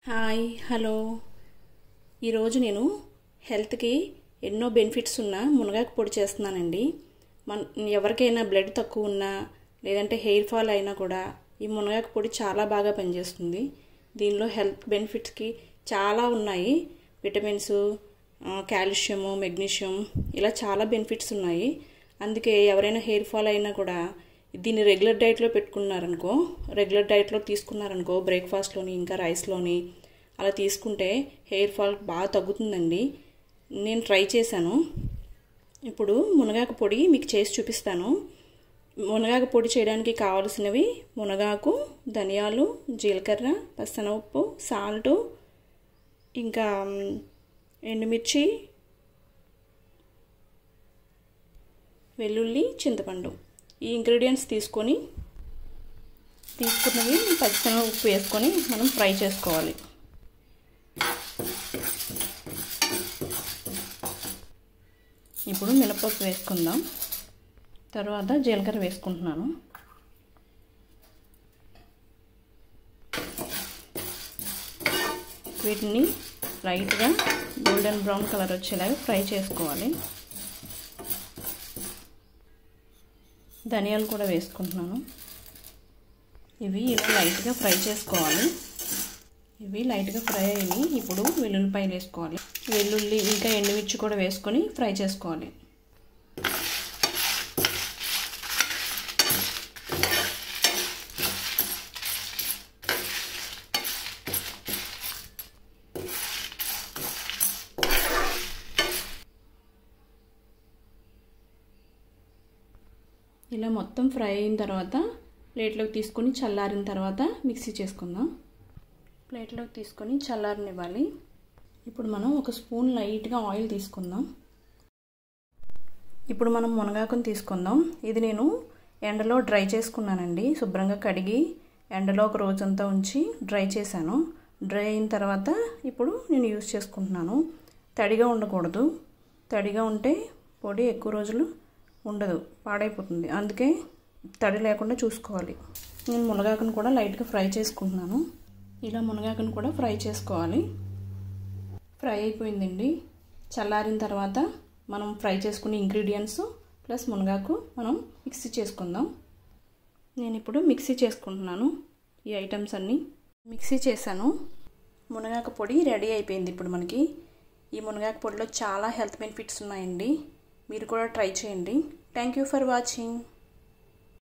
Hi hello ఈరోజు నేను హెల్త్కి ఎన్నో బెనిఫిట్స్ ఉన్న మునగాకు పొడి చేస్తున్నానండి. ఎవరికైనా బ్లడ్ తక్కువ ఉన్నా లేదంటే హెయిర్ ఫాల్ అయినా కూడా ఈ మునగాకు పొడి చాలా బాగా పనిచేస్తుంది. దీనిలో హెల్త్ బెనిఫిట్స్కి చాలా ఉన్నాయి. విటమిన్స్, కాల్షియము, మెగ్నీషియం ఇలా చాలా బెనిఫిట్స్ ఉన్నాయి. అందుకే ఎవరైనా హెయిర్ ఫాల్ అయినా కూడా దీన్ని రెగ్యులర్ డైట్లో పెట్టుకున్నారనుకో, రెగ్యులర్ డైట్లో తీసుకున్నారనుకో, బ్రేక్ఫాస్ట్లోని ఇంకా రైస్లోని అలా తీసుకుంటే హెయిర్ ఫాల్ బాగా తగ్గుతుందండి. నేను ట్రై చేశాను. ఇప్పుడు మునగాకు పొడి మీకు చేసి చూపిస్తాను. మునగాకు పొడి చేయడానికి కావాల్సినవి మునగాకు, ధనియాలు, జీలకర్ర, పచ్చనపప్పు, సాల్టు, ఇంకా ఎండుమిర్చి, వెల్లుల్లి, చింతపండు. ఈ ఇంగ్రీడియంట్స్ తీసుకున్నవి పచ్చిశనగపప్పు వేసుకొని మనం ఫ్రై చేసుకోవాలి. ఇప్పుడు మినపప్పు వేసుకుందాం. తర్వాత జీలకర్ర వేసుకుంటున్నాను. వీటిని లైట్గా గోల్డెన్ బ్రౌన్ కలర్ వచ్చేలాగా ఫ్రై చేసుకోవాలి. ధనియాలు కూడా వేసుకుంటున్నాను. ఇవి ఇలా లైట్గా ఫ్రై చేసుకోవాలి. ఇవి లైట్గా ఫ్రై అయ్యి ఇప్పుడు వెల్లుల్లిపాయలు వేసుకోవాలి. వెల్లుల్లి ఇంకా ఎండుమిర్చి కూడా వేసుకొని ఫ్రై చేసుకోవాలి. ఇలా మొత్తం ఫ్రై అయిన తర్వాత ప్లేట్లోకి తీసుకొని చల్లారిన తర్వాత మిక్సీ చేసుకుందాం. ప్లేట్లోకి తీసుకొని చల్లారనివ్వాలి. ఇప్పుడు మనం ఒక స్పూన్ లైట్గా ఆయిల్ తీసుకుందాం. ఇప్పుడు మనం మునగాకుని తీసుకుందాం. ఇది నేను ఎండలో డ్రై చేసుకున్నానండి. శుభ్రంగా కడిగి ఎండలో ఒక రోజంతా ఉంచి డ్రై చేశాను. డ్రై అయిన తర్వాత ఇప్పుడు నేను యూజ్ చేసుకుంటున్నాను. తడిగా ఉండకూడదు. తడిగా ఉంటే పొడి ఎక్కువ రోజులు ఉండదు, పాడైపోతుంది. అందుకే తడి లేకుండా చూసుకోవాలి. నేను మునగాకును కూడా లైట్గా ఫ్రై చేసుకుంటున్నాను. ఇలా మునగాకును కూడా ఫ్రై చేసుకోవాలి. ఫ్రై అయిపోయిందండి. చల్లారిన తర్వాత మనం ఫ్రై చేసుకునే ఇంగ్రీడియంట్స్ ప్లస్ మునగాకు మనం మిక్సీ చేసుకుందాం. నేను ఇప్పుడు మిక్సీ చేసుకుంటున్నాను. ఈ ఐటమ్స్ అన్నీ మిక్సీ చేశాను. మునగాకు పొడి రెడీ అయిపోయింది. ఇప్పుడు మనకి ఈ మునగాకు పొడిలో చాలా హెల్త్ బెనిఫిట్స్ ఉన్నాయండి. మీరు కూడా ట్రై చేయండి. Thank you for watching.